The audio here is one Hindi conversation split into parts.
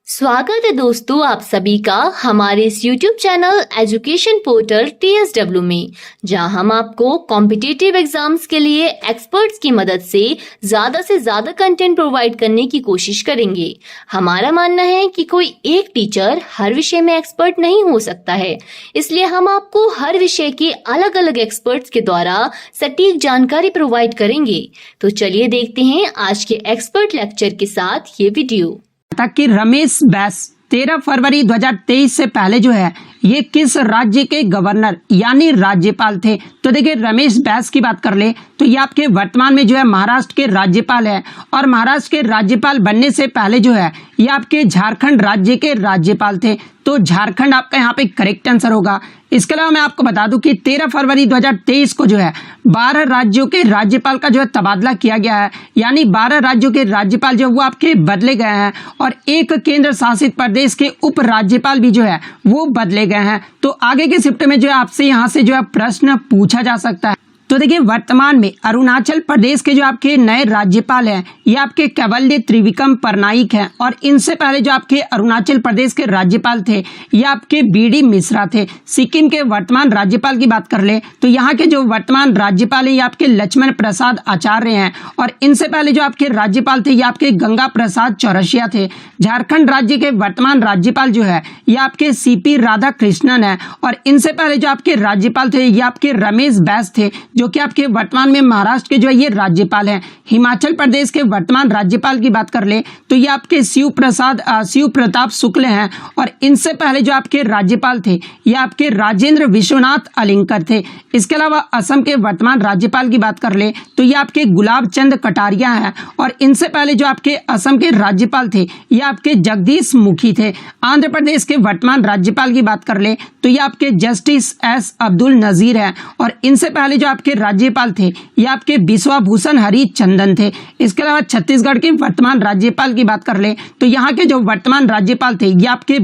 स्वागत है दोस्तों आप सभी का हमारे इस YouTube channel education portal TSW में, जहां हम आपको कॉम्पिटिटिव एग्जाम्स के लिए एक्सपर्ट्स की मदद से ज्यादा कंटेंट प्रोवाइड करने की कोशिश करेंगे। हमारा मानना है कि कोई एक टीचर हर विषय में एक्सपर्ट नहीं हो सकता है, इसलिए हम आपको हर विषय के अलग अलग एक्सपर्ट्स के द्वारा सटीक जानकारी प्रोवाइड करेंगे। तो चलिए देखते हैं आज के एक्सपर्ट लेक्चर के साथ ये वीडियो। कि रमेश बैस 13 फरवरी 2023 से पहले जो है ये किस राज्य के गवर्नर यानी राज्यपाल थे। तो देखिए रमेश बैस की बात कर ले तो ये आपके वर्तमान में जो है महाराष्ट्र के राज्यपाल है, और महाराष्ट्र के राज्यपाल बनने से पहले जो है ये आपके झारखंड राज्य के राज्यपाल थे। तो झारखंड आपका यहाँ पे करेक्ट आंसर होगा। इसके अलावा मैं आपको बता दूं कि 13 फरवरी 2023 को जो है 12 राज्यों के राज्यपाल का जो है तबादला किया गया है, यानी 12 राज्यों के राज्यपाल जो वो आपके बदले गए हैं, और एक केंद्र शासित प्रदेश के उप राज्यपाल भी जो है वो बदले गए हैं। तो आगे के शिफ्ट में जो है आपसे यहाँ से जो है प्रश्न पूछा जा सकता है। तो देखिए वर्तमान में अरुणाचल प्रदेश के जो आपके नए राज्यपाल हैं ये आपके कैवल्य त्रिविक्रम पटनायक हैं, और इनसे पहले जो आपके अरुणाचल प्रदेश के राज्यपाल थे ये आपके बीडी मिश्रा थे। सिक्किम के वर्तमान राज्यपाल की बात कर ले तो यहाँ के जो वर्तमान राज्यपाल है ये आपके लक्ष्मण प्रसाद आचार्य हैं, और इनसे पहले जो आपके राज्यपाल थे ये आपके गंगा प्रसाद चौरसिया थे। झारखंड राज्य के वर्तमान राज्यपाल जो है ये आपके CP राधाकृष्णन है, और इनसे पहले जो आपके राज्यपाल थे ये आपके रमेश बैस थे, जो कि आपके वर्तमान में महाराष्ट्र के जो है ये राज्यपाल हैं। हिमाचल प्रदेश के वर्तमान राज्यपाल की बात कर ले तो ये आपके शिव प्रताप शुक्ल हैं, और इनसे पहले जो आपके राज्यपाल थे ये आपके राजेंद्र विश्वनाथ अलिंकर थे। इसके अलावा असम के वर्तमान राज्यपाल की बात कर ले तो ये आपके गुलाब चंद कटारिया हैं, और इनसे पहले जो आपके असम के राज्यपाल थे ये आपके जगदीश मुखी थे। आंध्र प्रदेश के वर्तमान राज्यपाल की बात कर ले तो ये आपके जस्टिस S अब्दुल नजीर हैं, और इनसे पहले जो आपके राज्यपाल थे ये आपके विश्वभूषण हरिचंदन थे। इसके अलावा छत्तीसगढ़ के वर्तमान राज्यपाल की बात कर ले तो यहाँ के जो वर्तमान राज्यपाल थे ये आपके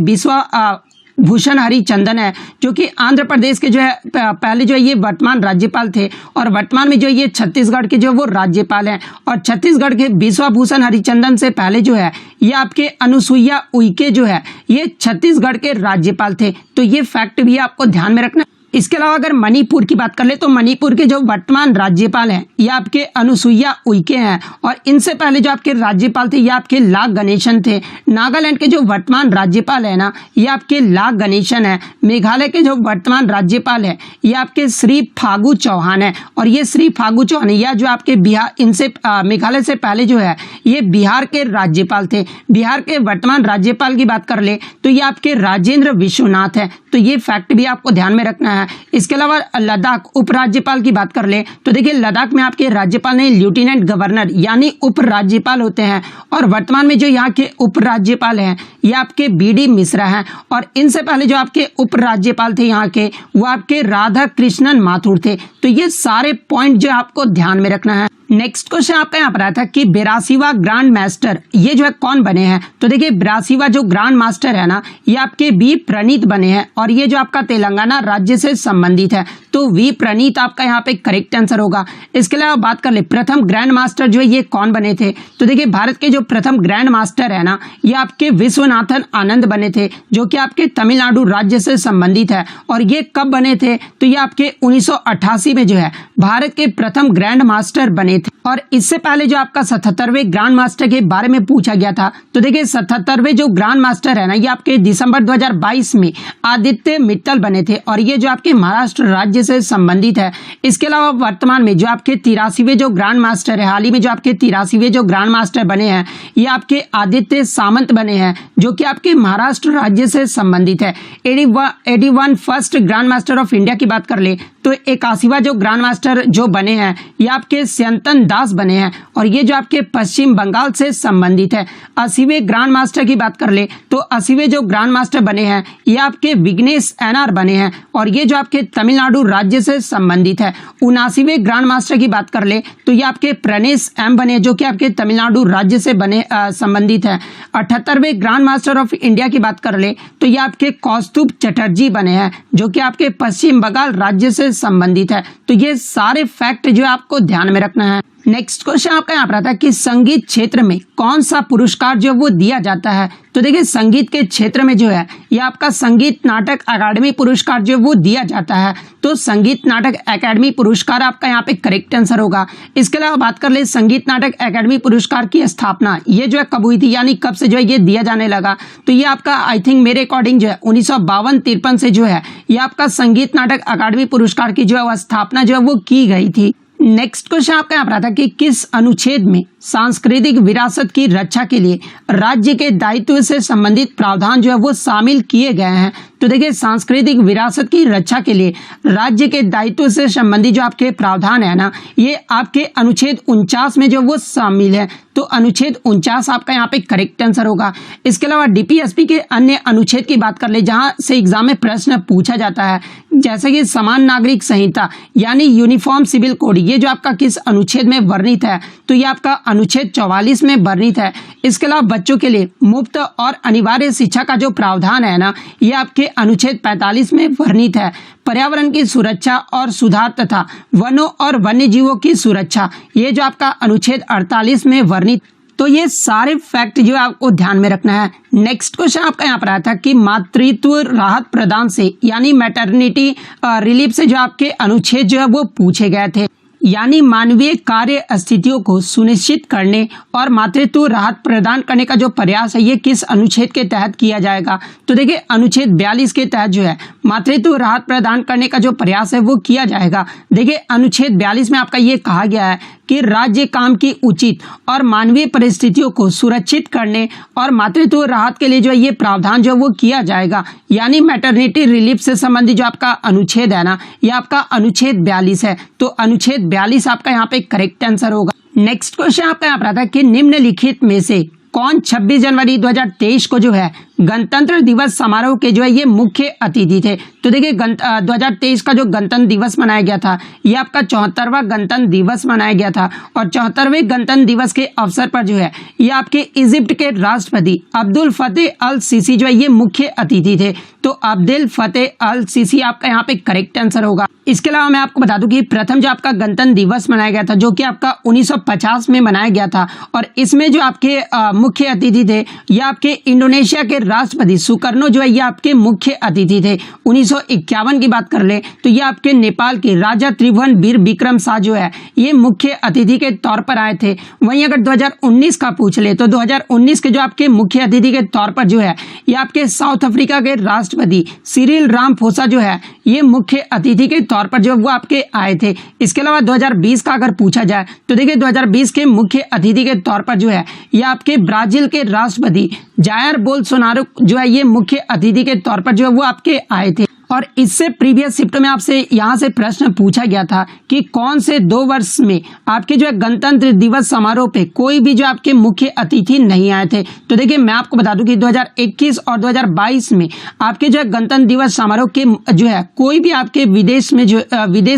भूषण हरिचंदन है, जो कि आंध्र प्रदेश के जो है पहले जो है ये वर्तमान राज्यपाल थे, और वर्तमान में जो ये छत्तीसगढ़ के जो वो राज्यपाल हैं। और छत्तीसगढ़ के विश्वभूषण हरिचंदन से पहले जो है ये आपके अनुसुईया उइके जो है ये छत्तीसगढ़ के राज्यपाल थे। तो ये फैक्ट भी आपको ध्यान में रखना। इसके अलावा अगर मणिपुर की बात कर ले तो मणिपुर के जो वर्तमान राज्यपाल हैं ये आपके अनुसुईया उइके हैं, और इनसे पहले जो आपके राज्यपाल थे ये आपके ला गणेशन थे। नागालैंड के जो वर्तमान राज्यपाल है ना ये आपके ला गणेशन है। मेघालय के जो वर्तमान राज्यपाल है ये आपके श्री फागू चौहान है, और ये श्री फागू चौहान या जो आपके बिहार इनसे मेघालय से पहले जो है ये बिहार के राज्यपाल थे। बिहार के वर्तमान राज्यपाल की बात कर ले तो ये आपके राजेंद्र विश्वनाथ है। तो ये फैक्ट भी आपको ध्यान में रखना है। इसके अलावा लद्दाख उपराज्यपाल की बात कर ले तो देखिए लद्दाख में आपके राज्यपाल नहीं लेफ्टिनेंट गवर्नर यानी उपराज्यपाल होते हैं, और वर्तमान में जो यहाँ के उपराज्यपाल हैं ये आपके BD मिश्रा हैं, और इनसे पहले जो आपके उपराज्यपाल थे यहाँ के वो आपके राधा कृष्णन माथुर थे। तो ये सारे पॉइंट जो आपको ध्यान में रखना है। नेक्स्ट क्वेश्चन आपका यहाँ पर आया था कि 82वां ग्रांड मास्टर ये जो है कौन बने हैं। तो देखिए 82वां जो ग्रांड मास्टर है ना ये आपके V प्रणीत बने हैं, और ये जो आपका तेलंगाना राज्य से संबंधित है। तो V प्रणीत आपका यहाँ पे करेक्ट आंसर होगा। इसके अलावा बात कर ले प्रथम ग्रैंड मास्टर जो है ये कौन बने थे। तो देखिए भारत के जो प्रथम ग्रैंड मास्टर है ना ये आपके विश्वनाथन आनंद बने थे, जो कि आपके तमिलनाडु राज्य से संबंधित है। और ये कब बने थे तो ये आपके 1988 में जो है भारत के प्रथम ग्रैंड मास्टर बने थे। और इससे पहले जो आपका 77वें ग्रांड मास्टर के बारे में पूछा गया था। तो देखिए 77वें जो ग्रांड मास्टर है ना ये आपके दिसंबर 2022 में आदित्य मित्तल बने थे, और ये जो आपके महाराष्ट्र राज्य से संबंधित है। इसके अलावा वर्तमान में जो आपके 83वें जो ग्रांड मास्टर है, हाल ही में जो आपके 83वें जो ग्रांड मास्टर बने हैं ये आपके आदित्य सामंत बने हैं, जो कि आपके महाराष्ट्र राज्य से संबंधित है। 81 first grand master of India की बात कर ले तो 81वां जो ग्रांड मास्टर जो बने हैं ये आपके स्यंतन दास बने हैं, और ये जो आपके पश्चिम बंगाल से संबंधित है। 80वें ग्रांड मास्टर की बात कर ले तो 80वें जो ग्रांड मास्टर बने हैं ये आपके विघ्नेश NR बने हैं, और ये जो आपके तमिलनाडु राज्य से संबंधित है। 79वें ग्रांड मास्टर की बात कर ले तो ये आपके प्रणेश M बने, जो कि आपके तमिलनाडु राज्य से बने संबंधित है। 78वें ग्रांड मास्टर ऑफ इंडिया की बात कर ले तो ये आपके कौस्तुभ चटर्जी बने हैं, जो कि आपके पश्चिम बंगाल राज्य से संबंधित है। तो ये सारे फैक्ट जो आपको ध्यान में रखना है। नेक्स्ट क्वेश्चन आपका यहाँ पर आता है कि संगीत क्षेत्र में कौन सा पुरस्कार जो है वो दिया जाता है। तो देखिए संगीत के क्षेत्र में जो है ये आपका संगीत नाटक अकादमी पुरस्कार जो है वो दिया जाता है। तो संगीत नाटक अकादमी पुरस्कार आपका यहाँ पे करेक्ट आंसर होगा। इसके अलावा बात कर ले संगीत नाटक अकादमी पुरस्कार की स्थापना ये जो है कब हुई थी, यानी कब से जो है ये दिया जाने लगा। तो ये आपका आई थिंक मेरे अकॉर्डिंग जो है 1952-53 से जो है ये आपका संगीत नाटक अकादमी पुरस्कार की जो है स्थापना जो है वो की गई थी। नेक्स्ट क्वेश्चन आपका यहाँ पर आता है कि किस अनुच्छेद में सांस्कृतिक विरासत की रक्षा के लिए राज्य के दायित्व से संबंधित प्रावधान जो है वो शामिल किए गए हैं। तो देखिए सांस्कृतिक विरासत की रक्षा के लिए राज्य के दायित्व से संबंधित जो आपके प्रावधान है ना ये आपके अनुच्छेद 49 में जो वो शामिल है। तो अनुच्छेद 49 आपका यहाँ पे करेक्ट आंसर होगा। इसके अलावा डीपीएसपी के अन्य अनुच्छेद की बात कर ले जहां से एग्जाम में प्रश्न पूछा जाता है, जैसे कि समान नागरिक संहिता यानी यूनिफॉर्म सिविल कोड, ये जो आपका किस अनुच्छेद में वर्णित है। तो ये आपका अनुच्छेद 44 में वर्णित है। इसके अलावा बच्चों के लिए मुफ्त और अनिवार्य शिक्षा का जो प्रावधान है ना ये आपके अनुच्छेद 45 में वर्णित है। पर्यावरण की सुरक्षा और सुधार तथा वनों और वन्य जीवों की सुरक्षा ये जो आपका अनुच्छेद 48 में वर्णित। तो ये सारे फैक्ट जो आपको ध्यान में रखना है। नेक्स्ट क्वेश्चन आपका यहाँ पर आया था कि मातृत्व राहत प्रदान से यानी मैटरनिटी रिलीफ से जो आपके अनुच्छेद जो है वो पूछे गए थे, यानी मानवीय कार्य स्थितियों को सुनिश्चित करने और मातृत्व राहत प्रदान करने का जो प्रयास है ये किस अनुच्छेद के तहत किया जाएगा। तो देखिए अनुच्छेद 42 के तहत जो है मातृत्व राहत प्रदान करने का जो प्रयास है वो किया जाएगा। देखिए अनुच्छेद 42 में आपका ये कहा गया है कि राज्य काम की उचित और मानवीय परिस्थितियों को सुरक्षित करने और मातृत्व राहत के लिए जो ये प्रावधान जो वो किया जाएगा, यानी मैटरनिटी रिलीफ से संबंधित जो आपका अनुच्छेद है ना ये आपका अनुच्छेद 42 है। तो अनुच्छेद 42 आपका यहाँ पे करेक्ट आंसर होगा। नेक्स्ट क्वेश्चन आपका यहाँ पर आता है कि निम्नलिखित में से कौन 26 जनवरी 2023 को जो है गणतंत्र दिवस समारोह के जो है ये मुख्य अतिथि थे। तो देखिए 2023 का जो गणतंत्र दिवस मनाया गया था ये आपका 74वां गणतंत्र दिवस मनाया गया था और 74वें गणतंत्र दिवस के अवसर पर जो है ये आपके इजिप्ट के राष्ट्रपति अब्दुल फतेह अल सीसी जो है ये मुख्य अतिथि थे। तो अब्दुल फतेह अल सीसी आपका यहाँ पे करेक्ट आंसर होगा। इसके अलावा मैं आपको बता दूं कि प्रथम जो आपका गणतंत्र दिवस मनाया गया था जो कि आपका 1950 में मनाया गया था और इसमें जो आपके मुख्य अतिथि थे ये आपके इंडोनेशिया के राष्ट्रपति सुकर्नो जो है ये आपके मुख्य अतिथि थे। 1951 की बात कर ले तो ये आपके नेपाल के राजा त्रिभुवन वीर विक्रम शाह जो है ये मुख्य अतिथि के तौर पर आए थे। वहीं अगर 2019 का पूछ ले तो 2019 के जो आपके मुख्य अतिथि के तौर पर जो है ये आपके साउथ अफ्रीका के राष्ट्रपति सिरिल रामाफोसा जो है ये मुख्य अतिथि के तौर पर जो वो आपके आए थे। इसके अलावा 2020 का अगर पूछा जाए तो देखिए 2020 के मुख्य अतिथि के तौर पर जो है ये आपके ब्राजील के राष्ट्रपति जायर बोल्सोनारो जो है ये मुख्य अतिथि के तौर पर जो है वो आपके आए थे। और इससे प्रीवियस शिफ्ट में आपसे यहाँ से प्रश्न पूछा गया था कि कौन से 2 वर्ष में आपके जो है गणतंत्र दिवस समारोह पे कोई भी जो आपके मुख्य अतिथि नहीं आए थे। तो देखिए मैं आपको बता दूं कि 2021 और 2022 में आपके जो है गणतंत्र दिवस समारोह के जो है कोई भी आपके विदेश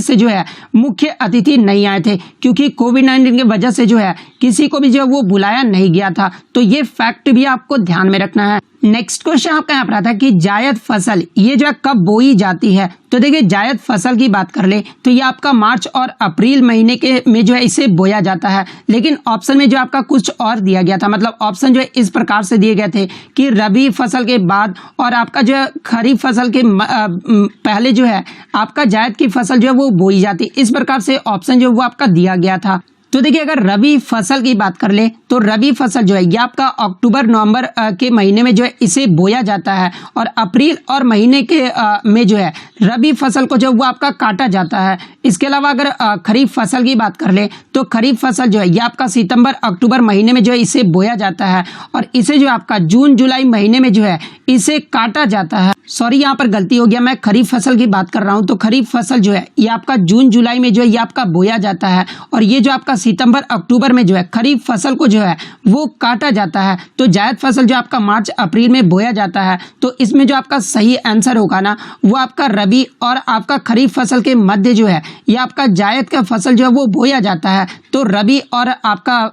से जो है मुख्य अतिथि नहीं आए थे, क्योंकि कोविड-19 की वजह से जो है किसी को भी जो है वो बुलाया नहीं गया था। तो ये फैक्ट भी आपको ध्यान में रखना है। नेक्स्ट क्वेश्चन आपका यहाँ पर आता है कि जायद फसल ये जो है कब बोई जाती है। तो देखिए जायद फसल की बात कर ले तो ये आपका मार्च और अप्रैल महीने के में जो है इसे बोया जाता है, लेकिन ऑप्शन में जो आपका कुछ और दिया गया था। मतलब ऑप्शन जो है इस प्रकार से दिए गए थे कि रबी फसल के बाद और आपका जो है खरीफ फसल के पहले जो है आपका जायद की फसल जो है वो बोई जाती। इस प्रकार से ऑप्शन जो वो आपका दिया गया था। तो देखिए अगर रबी फसल की बात कर ले तो रबी फसल जो है ये आपका अक्टूबर नवंबर के महीने में जो है इसे बोया जाता है और अप्रैल और महीने के में जो है रबी फसल को जो वो आपका काटा जाता है। इसके अलावा अगर खरीफ फसल की बात कर ले तो खरीफ फसल जो है ये आपका सितंबर अक्टूबर महीने में जो है इसे बोया जाता है और इसे जो आपका जून जुलाई महीने में जो है इसे काटा जाता है। सॉरी यहाँ पर गलती हो गया, मैं खरीफ फसल की बात कर रहा हूँ। तो खरीफ फसल जो है ये आपका जून जुलाई में जो है ये आपका बोया जाता है और ये जो आपका सितंबर अक्टूबर में जो है खरीफ फसल को जो है वो काटा जाता है। तो जायद फसल जो आपका मार्च अप्रैल में बोया जाता है। तो इसमें जो आपका सही आंसर होगा ना वो आपका रबी और आपका खरीफ फसल के मध्य जो है ये आपका जायद का फसल जो है वो बोया जाता है। तो रबी और आपका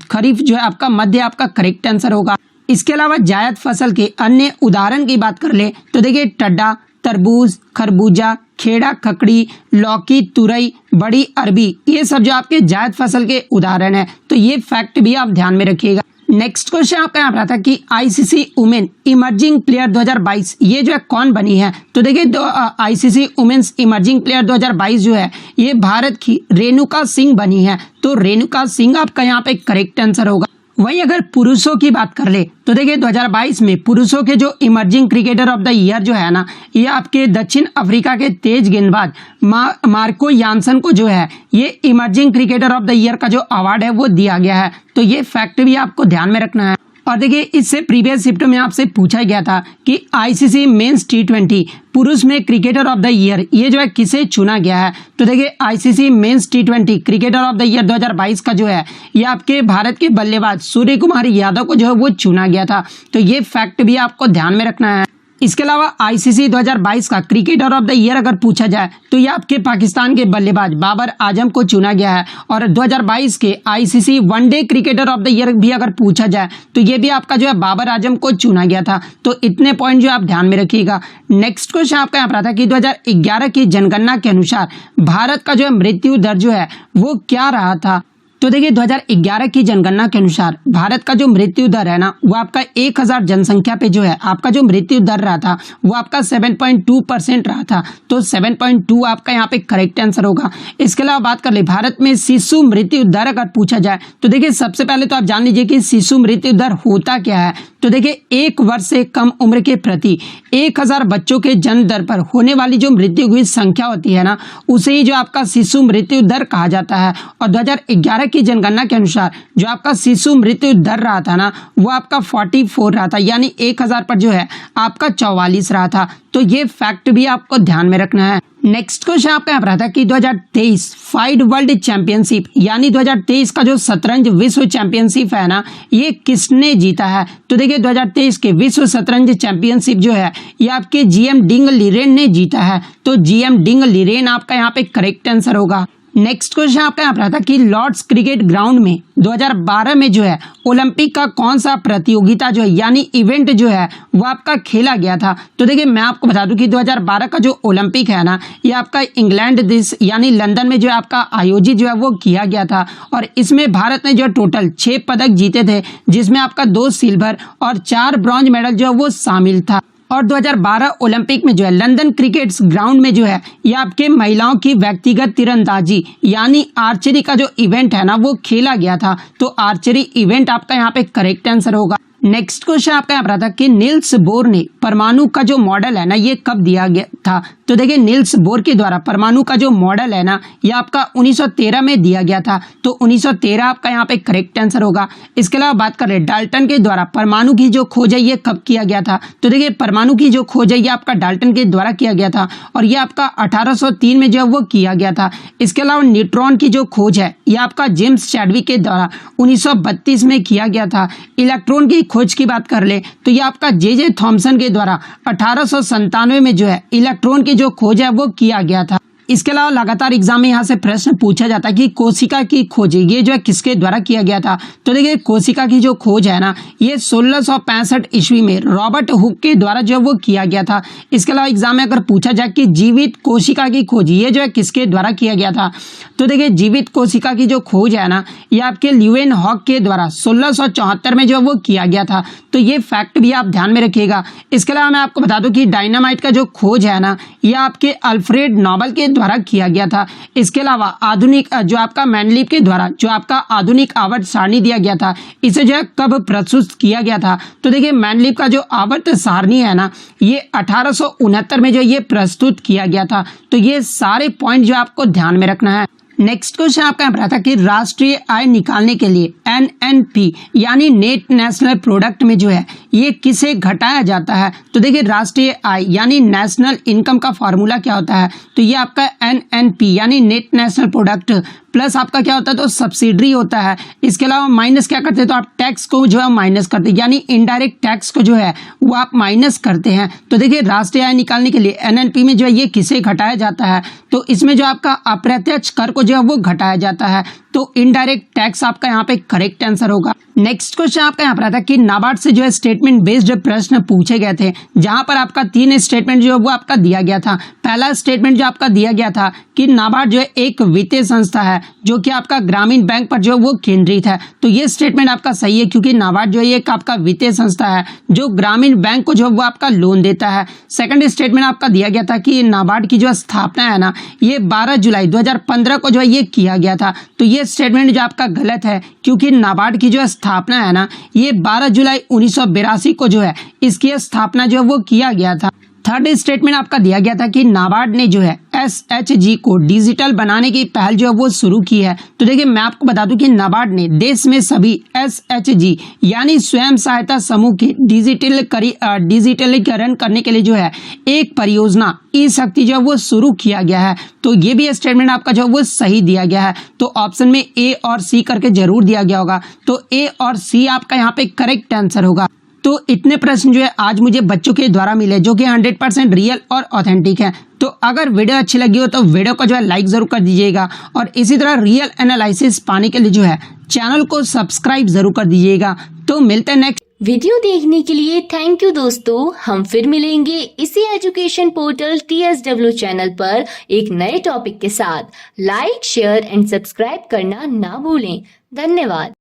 खरीफ जो है आपका मध्य आपका करेक्ट आंसर होगा। इसके अलावा जायद फसल के अन्य उदाहरण की बात कर ले तो देखिए टड्डा, तरबूज, खरबूजा, खेड़ा, ककड़ी, लौकी, तुरई, बड़ी अरबी, ये सब जो आपके जायद फसल के उदाहरण है। तो ये फैक्ट भी आप ध्यान में रखिएगा। नेक्स्ट क्वेश्चन आपका यहाँ रहा था कि आईसीसी वुमेन इमर्जिंग प्लेयर 2022 ये जो है कौन बनी है। तो देखिए आईसीसी वुमेन्स इमर्जिंग प्लेयर 2022 जो है ये भारत की रेणुका सिंह बनी है। तो रेणुका सिंह आपका यहाँ पे करेक्ट आंसर होगा। वहीं अगर पुरुषों की बात कर ले तो देखिए 2022 में पुरुषों के जो emerging cricketer of the year जो है ना, ये आपके दक्षिण अफ्रीका के तेज गेंदबाज मार्को यानसन को जो है ये emerging cricketer of the year का जो अवार्ड है वो दिया गया है। तो ये फैक्ट भी आपको ध्यान में रखना है। और देखिए इससे प्रीवियस शिफ्ट में आपसे पूछा गया था कि आईसीसी मेंस T20 पुरुष में क्रिकेटर ऑफ द ईयर ये जो है किसे चुना गया है। तो देखिए ICC men's T20 cricketer of the year 2022 का जो है ये आपके भारत के बल्लेबाज सूर्य कुमार यादव को जो है वो चुना गया था। तो ये फैक्ट भी आपको ध्यान में रखना है। इसके अलावा आईसीसी 2022 का क्रिकेटर ऑफ द ईयर अगर पूछा जाए तो ये आपके पाकिस्तान के बल्लेबाज बाबर आजम को चुना गया है। और 2022 के ICC one day cricketer of the year भी अगर पूछा जाए तो ये भी आपका जो है बाबर आजम को चुना गया था। तो इतने पॉइंट जो आप ध्यान में रखिएगा। नेक्स्ट क्वेश्चन आपका यहाँ पर आता है कि 2011 की जनगणना के अनुसार भारत का जो है मृत्यु दर जो है वो क्या रहा था। तो देखिए 2011 की जनगणना के अनुसार भारत का जो मृत्यु दर है ना वो आपका 1000 जनसंख्या पे जो है आपका जो मृत्यु दर रहा था वो आपका 7.2% रहा था। तो 7.2 आपका यहाँ पे करेक्ट आंसर होगा। इसके अलावा बात कर ले भारत में शिशु मृत्यु दर अगर पूछा जाए तो देखिए सबसे पहले तो आप जान लीजिए कि शिशु मृत्यु दर होता क्या है। तो देखिए 1 वर्ष से कम उम्र के प्रति 1000 बच्चों के जन्म दर पर होने वाली जो मृत्यु की संख्या होती है ना उसे ही जो आपका शिशु मृत्यु दर कहा जाता है। और 2011 की जनगणना के अनुसार जो आपका शिशु मृत्यु दर रहा था ना वो आपका 44 रहा था, यानी 1000 पर जो है आपका 44 रहा था। तो ये फैक्ट भी आपको ध्यान में रखना है। नेक्स्ट क्वेश्चन आपका यहाँ पर आता है कि 2023 फाइड वर्ल्ड चैंपियनशिप यानी 2023 का जो शतरंज विश्व चैंपियनशिप है ना ये किसने जीता है। तो देखिए 2023 के विश्व शतरंज चैंपियनशिप जो है ये आपके जीएम डिंग लीरेन ने जीता है। तो जीएम डिंग लीरेन आपका यहाँ पे करेक्ट आंसर होगा। नेक्स्ट क्वेश्चन आपका यहाँ पर आता है कि लॉर्ड्स क्रिकेट ग्राउंड में 2012 में जो है ओलंपिक का कौन सा प्रतियोगिता जो है यानी इवेंट जो है वो आपका खेला गया था। तो देखिए मैं आपको बता दूं कि 2012 का जो ओलंपिक है ना ये आपका इंग्लैंड देश यानी लंदन में जो है आपका आयोजित जो है वो किया गया था। और इसमें भारत ने जो टोटल 6 पदक जीते थे जिसमें आपका 2 सिल्वर और 4 ब्रॉन्ज मेडल जो है वो शामिल था। और 2012 ओलंपिक में जो है लंदन क्रिकेट्स ग्राउंड में जो है ये आपके महिलाओं की व्यक्तिगत तीरंदाजी यानी आर्चरी का जो इवेंट है ना वो खेला गया था। तो आर्चरी इवेंट आपका यहाँ पे करेक्ट आंसर होगा। नेक्स्ट क्वेश्चन आपका यहाँ पर था कि नील्स बोर ने परमाणु का जो मॉडल है ना ये कब दिया गया था। तो देखिए नील्स बोर के द्वारा परमाणु का जो मॉडल है ना ये आपका 1913 में दिया गया था। तो 1913 आपका यहाँ पे करेक्ट आंसर होगा। इसके अलावा बात करें डाल्टन के द्वारा परमाणु की जो खोज है ये कब किया गया था। तो देखिए परमाणु की जो खोज है ये आपका डाल्टन के द्वारा किया गया था और ये आपका 1803 में जो है वो किया गया था। इसके अलावा न्यूट्रॉन की जो खोज है ये आपका जेम्स चैडविक के द्वारा 1932 में किया गया था। इलेक्ट्रॉन की खोज की बात कर ले तो ये आपका जे थॉमसन के द्वारा 1897 में जो है इलेक्ट्रॉन की जो खोज है वो किया गया था। इसके अलावा लगातार एग्जाम में यहाँ से प्रश्न पूछा जाता है कि कोशिका की खोज ये जो है किसके द्वारा किया गया था। तो देखिए कोशिका की जो खोज है ना ये 1665 ईस्वी में रॉबर्ट हुक के द्वारा जो है वो किया गया था। इसके अलावा एग्जाम में अगर पूछा जाए कि जीवित कोशिका की खोज ये जो है किसके द्वारा किया गया था। तो देखिए जीवित कोशिका की जो खोज है ना ये आपके ल्यूएन हॉक के द्वारा 1674 में जो है वो किया गया था। तो ये फैक्ट भी आप ध्यान में रखिएगा। इसके अलावा मैं आपको बता दूं कि डायनामाइट का जो खोज है ना ये आपके अल्फ्रेड नोबल के द्वारा किया गया था। इसके अलावा आधुनिक जो आपका मैनलीफ के द्वारा जो आपका आधुनिक आवर्त सारणी दिया गया था इसे जो है कब प्रस्तुत किया गया था। तो देखिए मैनलीफ का जो आवर्त सारणी है ना ये 1869 में जो ये प्रस्तुत किया गया था। तो ये सारे पॉइंट जो आपको ध्यान में रखना है। नेक्स्ट क्वेश्चन आपका यहाँ था कि राष्ट्रीय आय निकालने के लिए एनएनपी यानी नेट नेशनल प्रोडक्ट में जो है ये किसे घटाया जाता है। तो देखिए राष्ट्रीय आय यानी नेशनल इनकम का फॉर्मूला क्या होता है। तो ये आपका एनएनपी यानी नेट नेशनल प्रोडक्ट प्लस आपका क्या होता है तो सब्सिडी होता है। इसके अलावा माइनस क्या करते हैं तो आप टैक्स को जो है माइनस करते हैं यानी इनडायरेक्ट टैक्स को जो है वो आप माइनस करते हैं। तो देखिए राष्ट्रीय आय निकालने के लिए एनएनपी में जो है ये किसे घटाया जाता है। तो इसमें जो आपका अप्रत्यक्ष कर को जो है वो घटाया जाता है। तो इनडायरेक्ट टैक्स आपका यहाँ पे करेक्ट आंसर होगा। नेक्स्ट क्वेश्चन आपका यहाँ पर आता है कि नाबार्ड से जो है स्टेटमेंट बेस्ड प्रश्न पूछे गए थे, जहां पर आपका 3 स्टेटमेंट जो है वो आपका दिया गया था। पहला स्टेटमेंट जो आपका दिया गया था कि नाबार्ड जो है एक वित्तीय संस्था है जो कि आपका ग्रामीण बैंक पर जो है वो केंद्रित है। तो ये स्टेटमेंट आपका सही है, क्योंकि नाबार्ड जो है एक आपका वित्तीय संस्था है जो ग्रामीण बैंक को जो है वो आपका लोन देता है। सेकंड स्टेटमेंट आपका दिया गया था कि नाबार्ड की जो स्थापना है ना, ये 12 जुलाई 2015 को जो है ये किया गया था। तो ये स्टेटमेंट जो आपका गलत है, क्योंकि नाबार्ड की जो स्थापना है ना, ये 12 जुलाई 1982 को जो है इसकी स्थापना जो है वो किया गया था। थर्ड स्टेटमेंट आपका दिया गया था कि नाबार्ड ने जो है SHG को डिजिटल बनाने की पहल जो है वो शुरू की है। तो देखिए मैं आपको बता दूं कि नाबार्ड ने देश में सभी SHG यानी स्वयं सहायता समूह के डिजिटलीकरण करने के लिए जो है एक परियोजना ई शक्ति जो है वो शुरू किया गया है। तो ये भी स्टेटमेंट आपका जो है वो सही दिया गया है। तो ऑप्शन में A और C करके जरूर दिया गया होगा, तो A और C आपका यहाँ पे करेक्ट आंसर होगा। तो इतने प्रश्न जो है आज मुझे बच्चों के द्वारा मिले जो कि 100% रियल और ऑथेंटिक हैं। तो अगर वीडियो अच्छी लगी हो तो वीडियो को जो है लाइक जरूर कर दीजिएगा, और इसी तरह रियल एनालिसिस पाने के लिए जो है चैनल को सब्सक्राइब जरूर कर दीजिएगा। तो मिलते हैं नेक्स्ट वीडियो देखने के लिए थैंक यू दोस्तों। हम फिर मिलेंगे इसी एजुकेशन पोर्टल TSW चैनल पर एक नए टॉपिक के साथ। लाइक, शेयर एंड सब्सक्राइब करना ना भूलें। धन्यवाद।